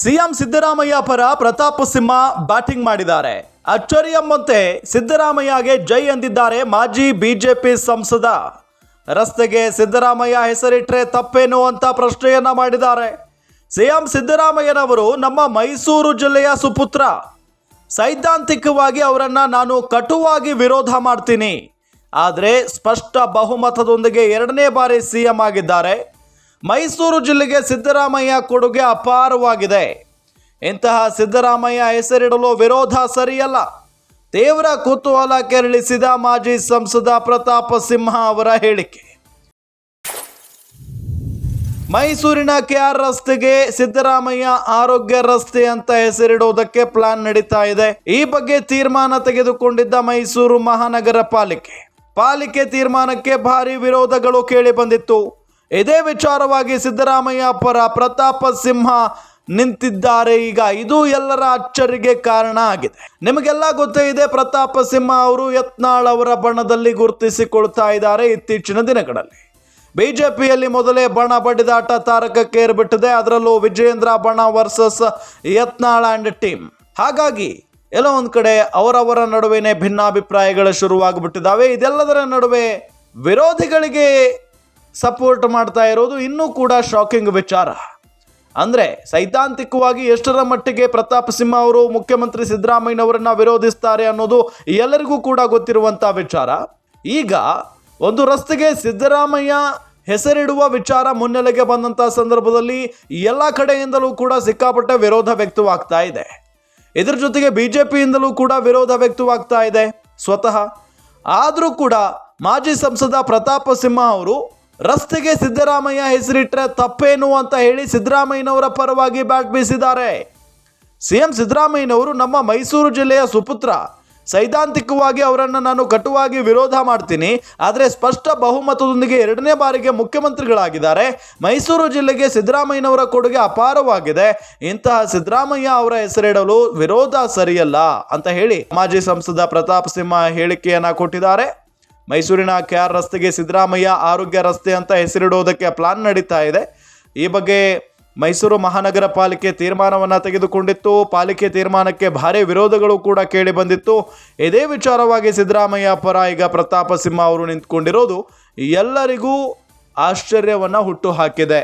CM Siddaramaiah ಪರ Pratap Simha batting ಮಾಡಿದ್ದಾರೆ. ಅಚ್ಚರಿ ಎಂಬಂತೆ ಸಿದ್ದರಾಮಯ್ಯಗೆ ಜೈ ಎಂದಿದ್ದಾರೆ ಮಾಜಿ ಬಿಜೆಪಿ ಸಂಸದ. ರಸ್ತೆಗೆ ಸಿದ್ದರಾಮಯ್ಯ ಹೆಸರಿಟ್ಟರೆ ತಪ್ಪೇನು ಅಂತ ಪ್ರಶ್ನೆಯನ್ನ ಮಾಡಿದ್ದಾರೆ. ಸಿಎಂ ಸಿದ್ದರಾಮಯ್ಯನವರು ನಮ್ಮ ಮೈಸೂರು ಜಿಲ್ಲೆಯ ಸುಪುತ್ರ. ಸೈದ್ಧಾಂತಿಕವಾಗಿ ಅವರನ್ನು ನಾನು ಕಟುವಾಗಿ ವಿರೋಧ ಮಾಡ್ತೀನಿ. ಆದರೆ ಸ್ಪಷ್ಟ ಬಹುಮತದೊಂದಿಗೆ 2ನೇ ಬಾರಿ ಸಿಎಂ ಆಗಿದ್ದಾರೆ. ಮೈಸೂರು ಜಿಲ್ಲೆಗೆ ಸಿದ್ದರಾಮಯ್ಯ ಕೊಡುಗೆ ಅಪಾರವಾಗಿದೆ. ಇಂತಹ ಸಿದ್ದರಾಮಯ್ಯ ಹೆಸರಿಡಲು ವಿರೋಧ ಸರಿಯಲ್ಲ. ತೀವ್ರ ಕುತೂಹಲ ಕೆರಳಿಸಿದ ಮಾಜಿ ಸಂಸದ ಪ್ರತಾಪ್ ಸಿಂಹ ಅವರ ಹೇಳಿಕೆ. ಮೈಸೂರಿನ ಕೆಆರ್ ರಸ್ತೆಗೆ ಸಿದ್ದರಾಮಯ್ಯ ಆರೋಗ್ಯ ರಸ್ತೆ ಅಂತ ಹೆಸರಿಡುವುದಕ್ಕೆ ಪ್ಲಾನ್ ನಡೀತಾ ಇದೆ. ಈ ಬಗ್ಗೆ ತೀರ್ಮಾನ ತೆಗೆದುಕೊಂಡಿದ್ದ ಮೈಸೂರು ಮಹಾನಗರ ಪಾಲಿಕೆ ತೀರ್ಮಾನಕ್ಕೆ ಭಾರಿ ವಿರೋಧಗಳು ಕೇಳಿ ಬಂದಿತ್ತು. ಇದೇ ವಿಚಾರವಾಗಿ ಸಿದ್ದರಾಮಯ್ಯ ಪರ ಪ್ರತಾಪ್ ಸಿಂಹ ನಿಂತಿದ್ದಾರೆ. ಈಗ ಇದು ಎಲ್ಲರ ಅಚ್ಚರಿಗೆ ಕಾರಣ ಆಗಿದೆ. ನಿಮಗೆಲ್ಲ ಗೊತ್ತೇ ಇದೆ, ಪ್ರತಾಪ್ ಸಿಂಹ ಅವರು ಯತ್ನಾಳ್ ಅವರ ಬಣದಲ್ಲಿ ಗುರುತಿಸಿಕೊಳ್ತಾ ಇದ್ದಾರೆ. ಇತ್ತೀಚಿನ ದಿನಗಳಲ್ಲಿ ಬಿಜೆಪಿಯಲ್ಲಿ ಮೊದಲೇ ಬಣ ಬಡಿದಾಟ ತಾರಕಕ್ಕೆ ಏರ್ಬಿಟ್ಟಿದೆ. ಅದರಲ್ಲೂ ವಿಜಯೇಂದ್ರ ಬಣ ವರ್ಸಸ್ ಯತ್ನಾಳ್ ಅಂಡ್ ಟೀಮ್. ಹಾಗಾಗಿ ಎಲ್ಲೋ ಒಂದು ಕಡೆ ಅವರವರ ನಡುವೆನೇ ಭಿನ್ನಾಭಿಪ್ರಾಯಗಳು ಶುರುವಾಗ್ಬಿಟ್ಟಿದ್ದಾವೆ. ಇದೆಲ್ಲದರ ನಡುವೆ ವಿರೋಧಿಗಳಿಗೆ ಸಪೋರ್ಟ್ ಮಾಡ್ತಾ ಇರೋದು ಇನ್ನೂ ಕೂಡ ಶಾಕಿಂಗ್ ವಿಚಾರ. ಅಂದರೆ ಸೈದ್ಧಾಂತಿಕವಾಗಿ ಎಷ್ಟರ ಮಟ್ಟಿಗೆ ಪ್ರತಾಪ್ ಸಿಂಹ ಅವರು ಮುಖ್ಯಮಂತ್ರಿ ಸಿದ್ದರಾಮಯ್ಯನವರನ್ನ ವಿರೋಧಿಸ್ತಾರೆ ಅನ್ನೋದು ಎಲ್ಲರಿಗೂ ಕೂಡ ಗೊತ್ತಿರುವಂಥ ವಿಚಾರ. ಈಗ ಒಂದು ರಸ್ತೆಗೆ ಸಿದ್ದರಾಮಯ್ಯ ಹೆಸರಿಡುವ ವಿಚಾರ ಮುನ್ನೆಲೆಗೆ ಬಂದಂಥ ಸಂದರ್ಭದಲ್ಲಿ ಎಲ್ಲ ಕಡೆಯಿಂದಲೂ ಕೂಡ ಸಿಕ್ಕಾಪಟ್ಟೆ ವಿರೋಧ ವ್ಯಕ್ತವಾಗ್ತಾ ಇದೆ. ಇದರ ಜೊತೆಗೆ ಬಿಜೆಪಿಯಿಂದಲೂ ಕೂಡ ವಿರೋಧ ವ್ಯಕ್ತವಾಗ್ತಾ ಇದೆ ಸ್ವತಃ. ಆದರೂ ಕೂಡ ಮಾಜಿ ಸಂಸದ ಪ್ರತಾಪ್ ಸಿಂಹ ಅವರು ರಸ್ತೆಗೆ ಸಿದ್ದರಾಮಯ್ಯ ಹೆಸರಿಟ್ಟರೆ ತಪ್ಪೇನು ಅಂತ ಹೇಳಿ ಸಿದ್ದರಾಮಯ್ಯನವರ ಪರವಾಗಿ ಬ್ಯಾಟ್ ಬೀಸಿದ್ದಾರೆ. ಸಿಎಂ ಸಿದ್ದರಾಮಯ್ಯನವರು ನಮ್ಮ ಮೈಸೂರು ಜಿಲ್ಲೆಯ ಸುಪುತ್ರ. ಸೈದ್ಧಾಂತಿಕವಾಗಿ ಅವರನ್ನು ನಾನು ಕಟುವಾಗಿ ವಿರೋಧ ಮಾಡ್ತೀನಿ. ಆದರೆ ಸ್ಪಷ್ಟ ಬಹುಮತದೊಂದಿಗೆ 2ನೇ ಬಾರಿಗೆ ಮುಖ್ಯಮಂತ್ರಿಗಳಾಗಿದ್ದಾರೆ. ಮೈಸೂರು ಜಿಲ್ಲೆಗೆ ಸಿದ್ದರಾಮಯ್ಯನವರ ಕೊಡುಗೆ ಅಪಾರವಾಗಿದೆ. ಇಂತಹ ಸಿದ್ದರಾಮಯ್ಯ ಅವರ ಹೆಸರಿಡಲು ವಿರೋಧ ಸರಿಯಲ್ಲ ಅಂತ ಹೇಳಿ ಮಾಜಿ ಸಂಸದ ಪ್ರತಾಪ್ ಸಿಂಹ ಹೇಳಿಕೆಯನ್ನ ಕೊಟ್ಟಿದ್ದಾರೆ. ಮೈಸೂರಿನ ಕೆಆರ್ ರಸ್ತೆಗೆ ಸಿದ್ದರಾಮಯ್ಯ ಆರೋಗ್ಯ ರಸ್ತೆ ಅಂತ ಹೆಸರಿಡುವುದಕ್ಕೆ ಪ್ಲಾನ್ ನಡೀತಾ ಇದೆ. ಈ ಬಗ್ಗೆ ಮೈಸೂರು ಮಹಾನಗರ ಪಾಲಿಕೆ ತೀರ್ಮಾನವನ್ನು ತೆಗೆದುಕೊಂಡಿತ್ತು. ಪಾಲಿಕೆ ತೀರ್ಮಾನಕ್ಕೆ ಭಾರಿ ವಿರೋಧಗಳು ಕೂಡ ಕೇಳಿ ಬಂದಿತ್ತು. ಇದೇ ವಿಚಾರವಾಗಿ ಸಿದ್ದರಾಮಯ್ಯ ಪರ ಈಗ ಪ್ರತಾಪ್ ಸಿಂಹ ಅವರು ನಿಂತ್ಕೊಂಡಿರೋದು ಎಲ್ಲರಿಗೂ ಆಶ್ಚರ್ಯವನ್ನು ಹುಟ್ಟು ಹಾಕಿದೆ.